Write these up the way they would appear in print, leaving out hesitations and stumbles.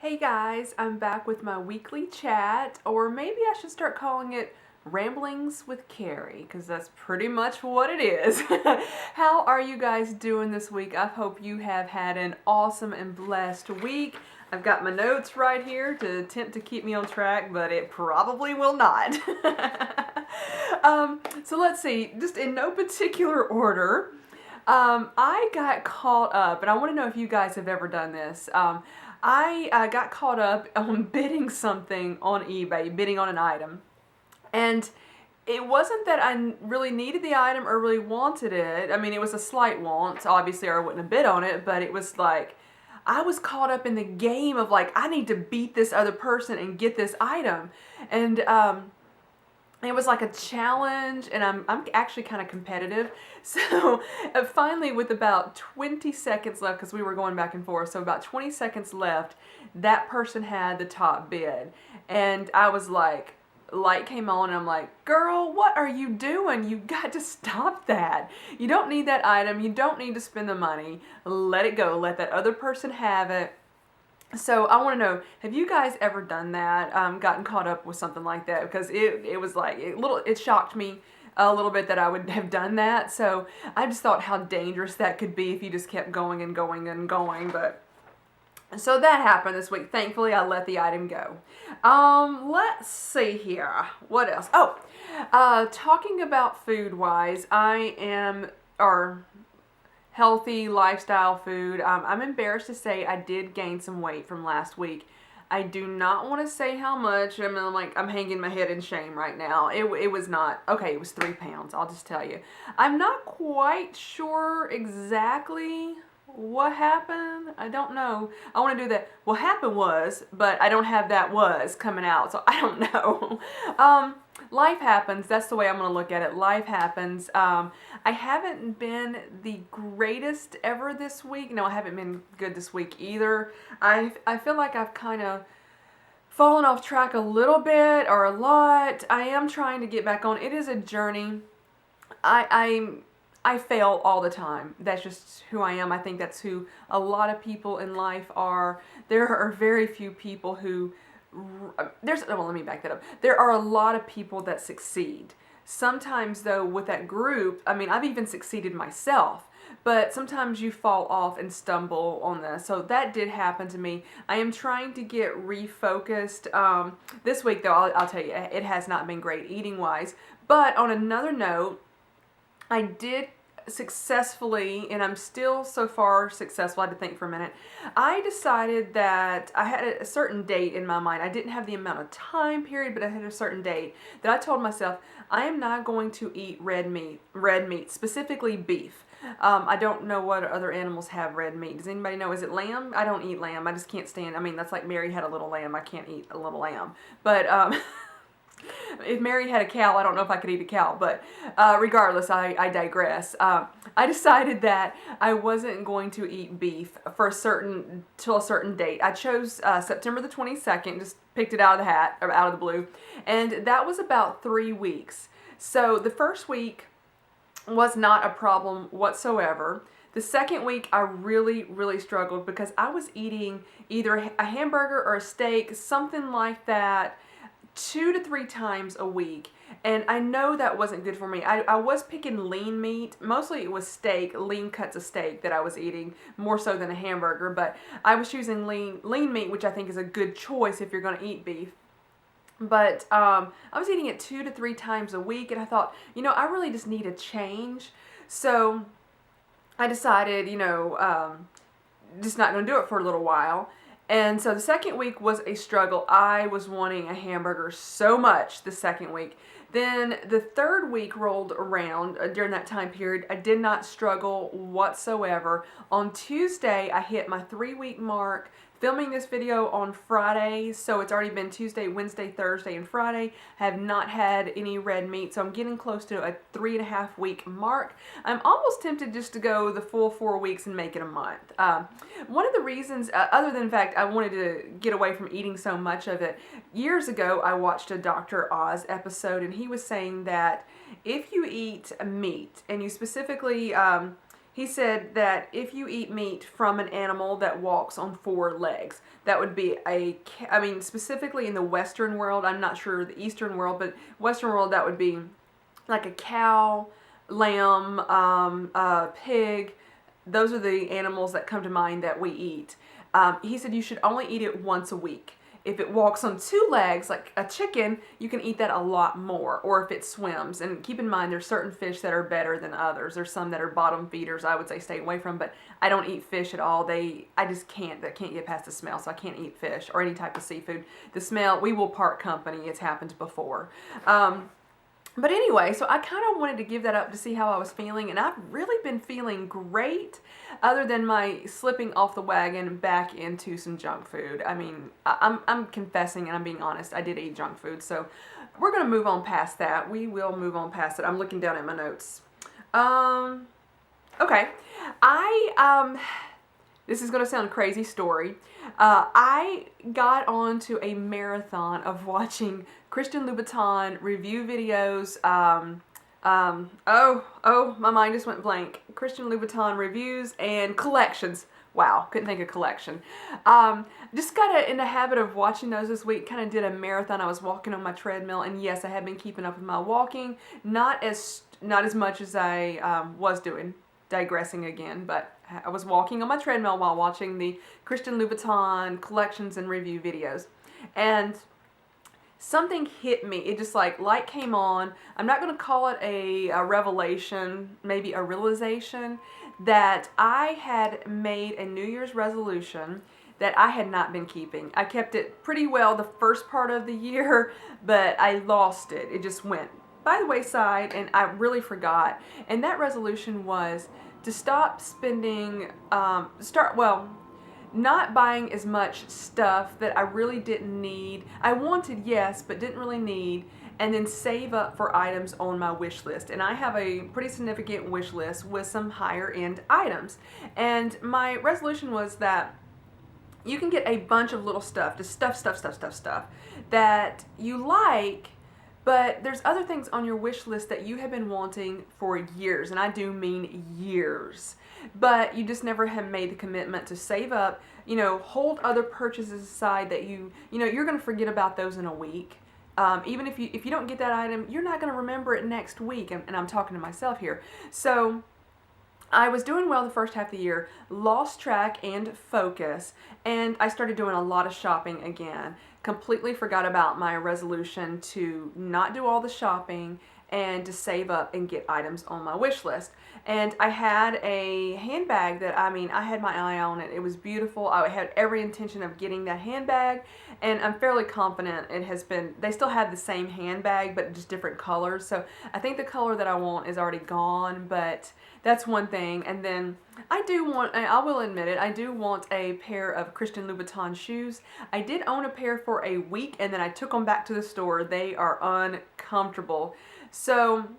Hey guys, I'm back with my weekly chat, or maybe I should start calling it Ramblings with Karrie, because that's pretty much what it is. How are you guys doing this week? I hope you have had an awesome and blessed week. I've got my notes right here to attempt to keep me on track, but it probably will not. So let's see, just in no particular order. I got caught up, and I want to know if you guys have ever done this. I got caught up on bidding something on eBay, bidding on an item. And it wasn't that I really needed the item or really wanted it. I mean, it was a slight want, obviously, or I wouldn't have bid on it, but it was like, I was caught up in the game of like, I need to beat this other person and get this item. And, it was like a challenge, and I'm actually kind of competitive. So finally, with about 20 seconds left, because we were going back and forth, so about 20 seconds left, that person had the top bid. And I was like, light came on, and I'm like, girl, what are you doing? You got to stop that. You don't need that item. You don't need to spend the money. Let it go. Let that other person have it. So I want to know, have you guys ever done that, gotten caught up with something like that? Because it was like, it shocked me a little bit that I would have done that. So I just thought how dangerous that could be if you just kept going and going and going. But so that happened this week. Thankfully, I let the item go. Let's see here. What else? Oh, talking about food-wise, I am, or healthy lifestyle food. I'm embarrassed to say I did gain some weight from last week. I do not want to say how much. I mean, I'm hanging my head in shame right now. It was not, okay, it was 3 pounds. I'll just tell you. I'm not quite sure exactly what happened. I don't know. I want to do that. What happened was, but I don't have that was coming out, so I don't know. Life happens. That's the way I'm going to look at it. Life happens. I haven't been the greatest ever this week. No, I haven't been good this week either. I feel like I've kind of fallen off track a little bit or a lot. I am trying to get back on. It is a journey. I fail all the time. That's just who I am. I think that's who a lot of people in life are. There are very few people who well, let me back that up. There are a lot of people that succeed. Sometimes though, with that group, I mean, I've even succeeded myself, but sometimes you fall off and stumble on this. So that did happen to me. I am trying to get refocused. This week though, I'll tell you, it has not been great eating wise. But on another note, I did successfully, and I'm still so far successful, I had to think for a minute. I decided that I had a certain date in my mind. I didn't have the amount of time period, but I had a certain date that I told myself, I am not going to eat red meat, specifically beef. I don't know what other animals have red meat. Does anybody know? Is it lamb? I don't eat lamb. I just can't stand, I mean, that's like Mary had a little lamb. I can't eat a little lamb. But, if Mary had a cow, I don't know if I could eat a cow, but regardless, I digress. I decided that I wasn't going to eat beef for till a certain date. I chose September the 22nd, just picked it out of the hat, or out of the blue, and that was about 3 weeks. So the first week was not a problem whatsoever. The second week, I really, really struggled because I was eating either a hamburger or a steak, something like that, 2 to 3 times a week, and I know that wasn't good for me. I was picking lean meat. Mostly it was steak, lean cuts of steak that I was eating, more so than a hamburger, but I was choosing lean meat, which I think is a good choice if you're going to eat beef. But I was eating it 2 to 3 times a week, and I thought, I really just need a change. So I decided, just not going to do it for a little while. And so the second week was a struggle. I was wanting a hamburger so much the second week. Then the third week rolled around during that time period. I did not struggle whatsoever. On Tuesday, I hit my 3-week mark. Filming this video on Friday, so it's already been Tuesday, Wednesday, Thursday, and Friday. I have not had any red meat, so I'm getting close to a 3.5 week mark. I'm almost tempted just to go the full 4 weeks and make it a month. One of the reasons, other than the fact I wanted to get away from eating so much of it, years ago I watched a Dr. Oz episode, and he was saying that if you eat meat, and you specifically he said that if you eat meat from an animal that walks on 4 legs, that would be I mean, specifically in the Western world, I'm not sure the Eastern world, but Western world, that would be like a cow, lamb, pig. Those are the animals that come to mind that we eat. He said you should only eat it once a week. If it walks on 2 legs, like a chicken, you can eat that a lot more, or if it swims. And keep in mind, there's certain fish that are better than others. There's some that are bottom feeders, I would say stay away from, but I don't eat fish at all. I just can't get past the smell, so I can't eat fish or any type of seafood. The smell, we will part company. It's happened before. But anyway, so I kind of wanted to give that up to see how I was feeling, and I've really been feeling great, other than my slipping off the wagon back into some junk food. I mean, I'm confessing and I'm being honest, I did eat junk food, so we're going to move on past that. We will move on past it. I'm looking down at my notes. Okay. This is going to sound a crazy story. I got onto a marathon of watching Christian Louboutin review videos. My mind just went blank. Christian Louboutin reviews and collections. Wow, couldn't think of collection. Just got in the habit of watching those this week. Kind of did a marathon. I was walking on my treadmill, and yes, I have been keeping up with my walking. Not as much as I was doing. Digressing again, but I was walking on my treadmill while watching the Christian Louboutin collections and review videos, and something hit me. It just like light came on. I'm not going to call it a revelation, maybe a realization, that I had made a New Year's resolution that I had not been keeping. I kept it pretty well the first part of the year, but I lost it. It just went by the wayside, and I really forgot. And that resolution was to stop spending, not buying as much stuff that I really didn't need. I wanted, yes, but didn't really need, and then save up for items on my wish list. And I have a pretty significant wish list with some higher end items. And my resolution was that you can get a bunch of little stuff, just stuff that you like, but there's other things on your wish list that you have been wanting for years, and I do mean years, but you just never have made the commitment to save up, hold other purchases aside that you're going to forget about those in a week. Even if you don't get that item, you're not going to remember it next week, and I'm talking to myself here. So I was doing well the first half of the year, lost track and focus, and I started doing a lot of shopping again. Completely forgot about my resolution to not do all the shopping and to save up and get items on my wish list. And I had a handbag that, I had my eye on it. It was beautiful. I had every intention of getting that handbag, and I'm fairly confident they still have the same handbag, but just different colors. So I think the color that I want is already gone, but that's one thing. And then I will admit it, I do want a pair of Christian Louboutin shoes. I did own a pair for a week, and then I took them back to the store. They are uncomfortable. So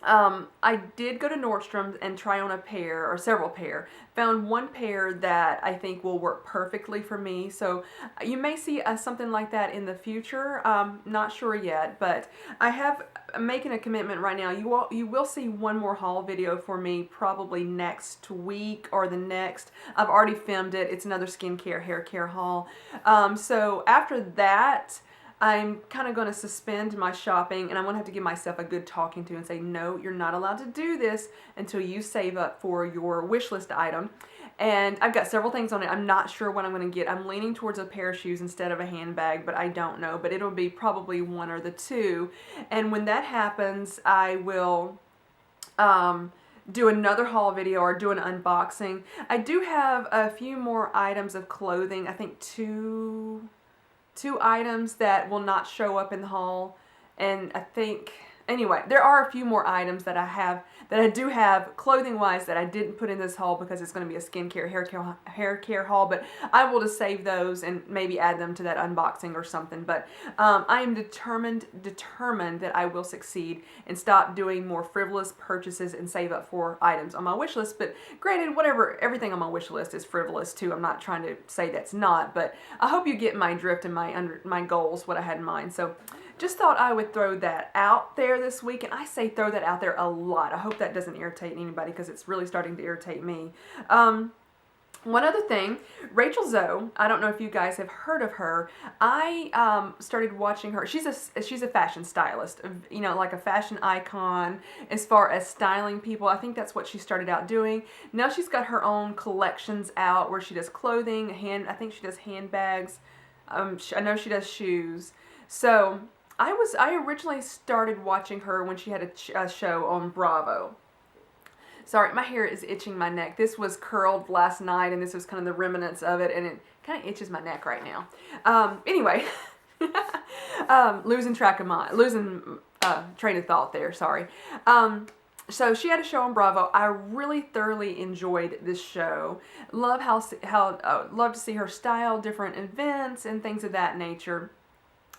I did go to Nordstrom's and try on a pair, or several pair. Found one pair that I think will work perfectly for me. So you may see something like that in the future. Not sure yet, but I'm making a commitment right now. You will see one more haul video for me probably next week or the next. I've already filmed it. It's another skincare, hair care haul. So after that, I'm kind of going to suspend my shopping, and I'm going to have to give myself a good talking to and say, no, you're not allowed to do this until you save up for your wish list item. And I've got several things on it. I'm not sure what I'm going to get. I'm leaning towards a pair of shoes instead of a handbag, but I don't know. But it'll be probably one or the two. And when that happens, I will do another haul video or do an unboxing. I do have a few more items of clothing. I think two items that will not show up in the haul, and I think, anyway, there are a few more items that I do have clothing wise that I didn't put in this haul because it's going to be a skincare hair care haul, but I will just save those and maybe add them to that unboxing or something. But I am determined that I will succeed and stop doing more frivolous purchases and save up for items on my wish list. But granted, everything on my wish list is frivolous too. I'm not trying to say that's not, but I hope you get my drift and my goals, what I had in mind. So just thought I would throw that out there this week. And I say throw that out there a lot. I hope that doesn't irritate anybody because it's really starting to irritate me. One other thing, Rachel Zoe, I don't know if you guys have heard of her. I started watching her. She's a fashion stylist, you know, like a fashion icon as far as styling people. I think that's what she started out doing. Now she's got her own collections out where she does clothing, I think she does handbags. I know she does shoes. So I originally started watching her when she had a show on Bravo. Sorry, my hair is itching my neck. This was curled last night, and this was kind of the remnants of it, and it kind of itches my neck right now. Anyway, losing train of thought there, sorry. So she had a show on Bravo. I really thoroughly enjoyed this show. Love love to see her style different events and things of that nature.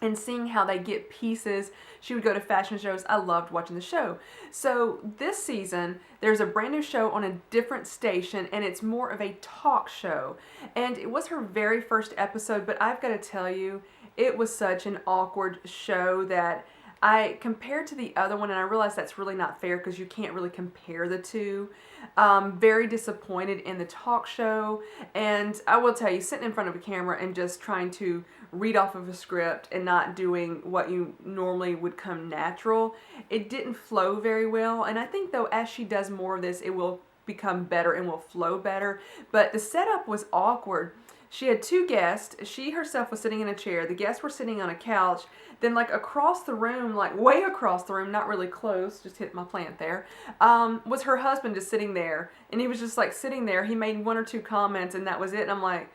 And seeing how they get pieces. She would go to fashion shows. I loved watching the show. So this season, there's a brand new show on a different station, and it's more of a talk show. And it was her very first episode, but I've got to tell you, it was such an awkward show that I compared to the other one, and I realized that's really not fair because you can't really compare the two. Very disappointed in the talk show, and I will tell you, sitting in front of a camera and just trying to read off of a script and not doing what you normally would come natural, it didn't flow very well. And I think though, as she does more of this, it will become better and will flow better. But the setup was awkward. She had two guests. She herself was sitting in a chair. The guests were sitting on a couch. Then like across the room, like way across the room, not really close, just hit my plant there, was her husband just sitting there. And he was just like sitting there. He made one or two comments and that was it. And I'm like,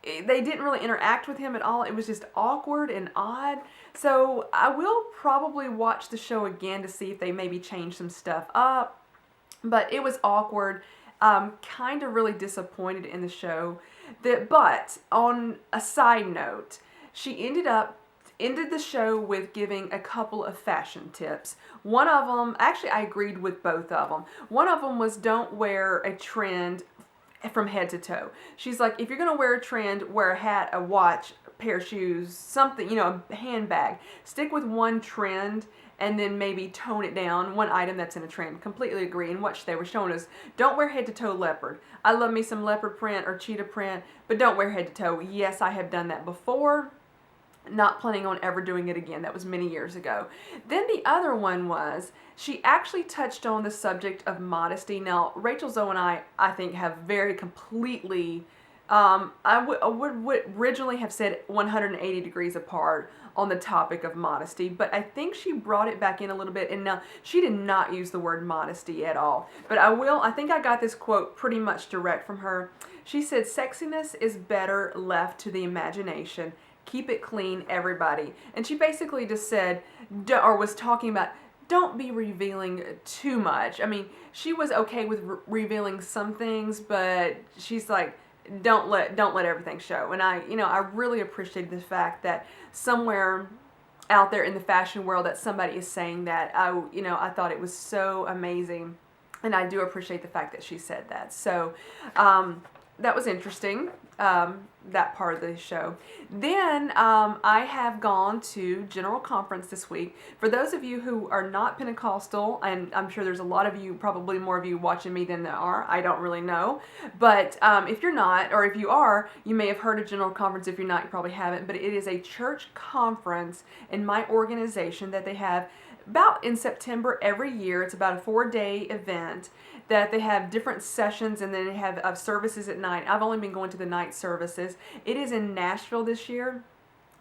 they didn't really interact with him at all. It was just awkward and odd. So I will probably watch the show again to see if they maybe change some stuff up. But it was awkward. Kind of really disappointed in the show. But on a side note, she ended the show with giving a couple of fashion tips. One of them, actually I agreed with both of them. One of them was don't wear a trend from head to toe. She's like, if you're going to wear a trend, wear a hat, a watch, a pair of shoes, something, you know, a handbag. Stick with one trend and then maybe tone it down, one item that's in a trend. Completely agree. And what they were showing us, don't wear head to toe leopard. I love me some leopard print or cheetah print, but don't wear head to toe. Yes, I have done that before. Not planning on ever doing it again. That was many years ago. Then the other one was, she actually touched on the subject of modesty. Now, Rachel Zoe and I think, have very completely, I would originally have said 180 degrees apart on the topic of modesty, but I think she brought it back in a little bit, and now she did not use the word modesty at all. But I think I got this quote pretty much direct from her. She said, sexiness is better left to the imagination. Keep it clean, everybody. And she basically just said, or was talking about, don't be revealing too much. I mean, she was okay with revealing some things, but she's like, don't let everything show. And I really appreciated the fact that somewhere out there in the fashion world that somebody is saying that. I thought it was so amazing, and I do appreciate the fact that she said that. So that was interesting. That part of the show. Then I have gone to General Conference this week. For those of you who are not Pentecostal, and I'm sure there's a lot of you, probably more of you watching me than there are, I don't really know. But if you're not, or if you are, you may have heard of General Conference. If you're not, you probably haven't. But it is a church conference in my organization that they have about in September every year. It's about a 4-day event that they have different sessions, and then they have services at night. I've only been going to the night services. It is in Nashville this year.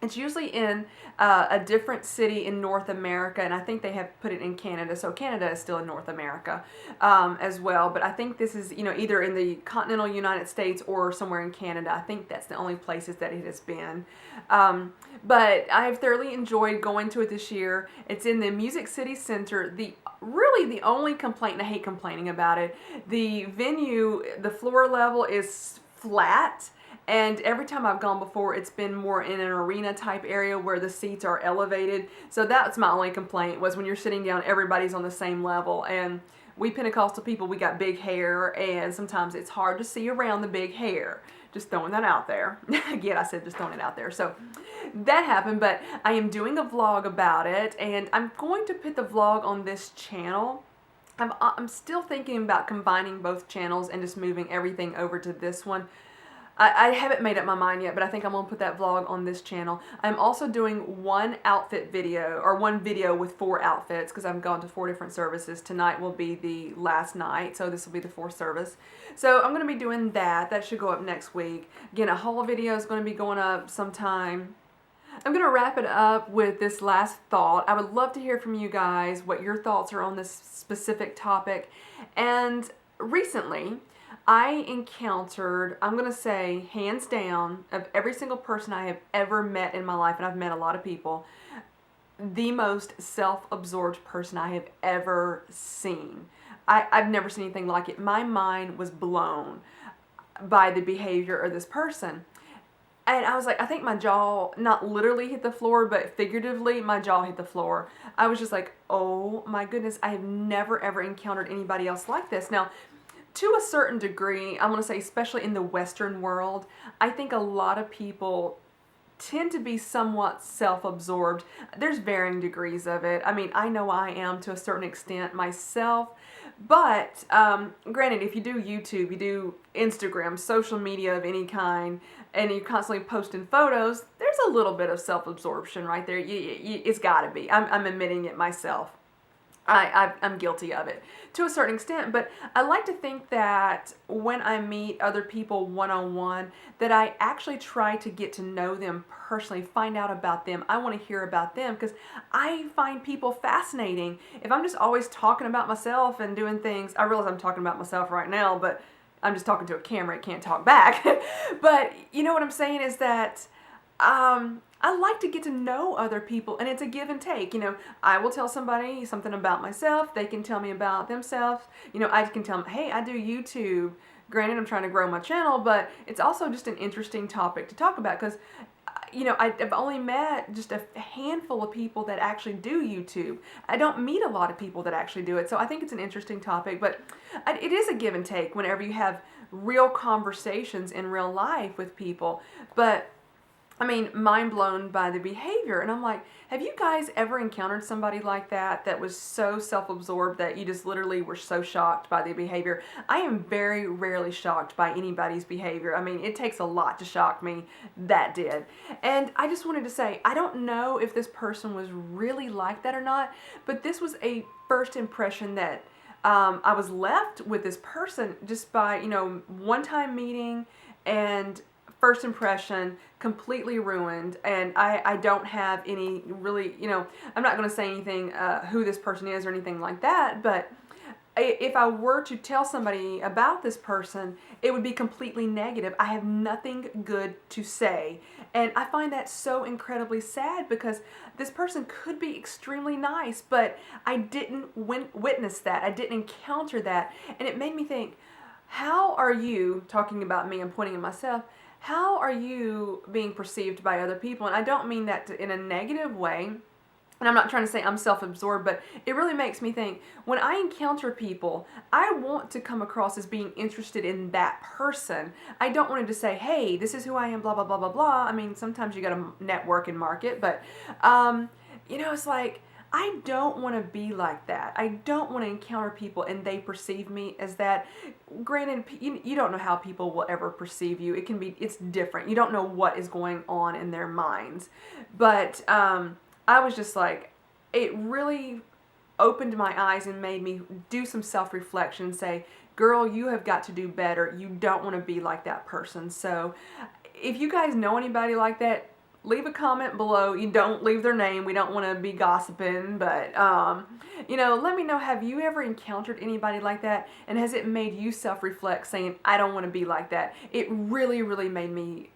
It's usually in a different city in North America, and I think they have put it in Canada. So Canada is still in North America as well. But I think this is, either in the continental United States or somewhere in Canada. I think that's the only places that it has been. But I've thoroughly enjoyed going to it this year. It's in the Music City Center. Really the only complaint, and I hate complaining about it, the venue, the floor level is flat. And every time I've gone before, it's been more in an arena type area where the seats are elevated. So that's my only complaint, was when you're sitting down, everybody's on the same level. And we Pentecostal people, we got big hair, and sometimes it's hard to see around the big hair. Just throwing that out there. Again, I said just throwing it out there. So that happened, but I am doing a vlog about it, and I'm going to put the vlog on this channel. I'm still thinking about combining both channels and just moving everything over to this one. I haven't made up my mind yet, but I think I'm going to put that vlog on this channel. I'm also doing one outfit video, or one video with 4 outfits, because I've gone to 4 different services. Tonight will be the last night, so this will be the 4th service. So I'm going to be doing that. That should go up next week. Again, a haul video is going to be going up sometime. I'm going to wrap it up with this last thought. I would love to hear from you guys what your thoughts are on this specific topic. And recently, I encountered, I'm going to say, hands down, of every single person I have ever met in my life, and I've met a lot of people, the most self-absorbed person I have ever seen. I've never seen anything like it. My mind was blown by the behavior of this person. And I was like, I think my jaw, not literally hit the floor, but figuratively, my jaw hit the floor. I was just like, oh my goodness, I have never ever encountered anybody else like this. Now, to a certain degree, I'm going to say, especially in the Western world, I think a lot of people tend to be somewhat self-absorbed. There's varying degrees of it. I mean, I know I am to a certain extent myself, but granted, if you do YouTube, you do Instagram, social media of any kind, and you're constantly posting photos, there's a little bit of self-absorption right there. It's got to be. I'm admitting it myself. I'm guilty of it to a certain extent, but I like to think that when I meet other people one-on-one, that I actually try to get to know them personally, find out about them. I want to hear about them because I find people fascinating. If I'm just always talking about myself and doing things, I realize I'm talking about myself right now, but I'm just talking to a camera, I can't talk back. But you know what I'm saying is that I like to get to know other people, and it's a give and take. You know, I will tell somebody something about myself, they can tell me about themselves. You know, I can tell them, hey, I do YouTube. Granted, I'm trying to grow my channel, but it's also just an interesting topic to talk about because, you know, I've only met just a handful of people that actually do YouTube. I don't meet a lot of people that actually do it, so I think it's an interesting topic, but it is a give and take whenever you have real conversations in real life with people. But I mean, mind blown by the behavior. And I'm like, have you guys ever encountered somebody like that that was so self-absorbed that you just literally were so shocked by the behavior? I am very rarely shocked by anybody's behavior. I mean, it takes a lot to shock me. That did. And I just wanted to say, I don't know if this person was really like that or not, but this was a first impression that I was left with this person just by, you know, one-time meeting and first impression completely ruined. And I don't have any really, you know, I'm not going to say anything who this person is or anything like that, but if I were to tell somebody about this person, it would be completely negative. I have nothing good to say. And I find that so incredibly sad because this person could be extremely nice, but I didn't witness that. I didn't encounter that. And it made me think, how are you, talking about me and pointing at myself, how are you being perceived by other people? And I don't mean that in a negative way. And I'm not trying to say I'm self-absorbed, but it really makes me think, when I encounter people, I want to come across as being interested in that person. I don't want to just say, hey, this is who I am, blah, blah, blah, blah, blah. I mean, sometimes you got to network and market, but, you know, it's like, I don't want to be like that. I don't want to encounter people and they perceive me as that. Granted, you don't know how people will ever perceive you. It's different. You don't know what is going on in their minds. But I was just like, it really opened my eyes and made me do some self-reflection and say, girl, you have got to do better. You don't want to be like that person. So if you guys know anybody like that, leave a comment below. You don't leave their name. We don't want to be gossiping, but, you know, let me know, have you ever encountered anybody like that? And has it made you self-reflect saying, I don't want to be like that? It really, really made me,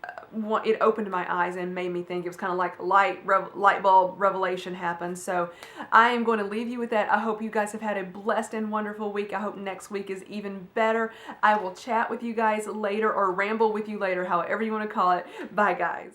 it opened my eyes and made me think. It was kind of like light bulb revelation happened. So I am going to leave you with that. I hope you guys have had a blessed and wonderful week. I hope next week is even better. I will chat with you guys later or ramble with you later, however you want to call it. Bye, guys.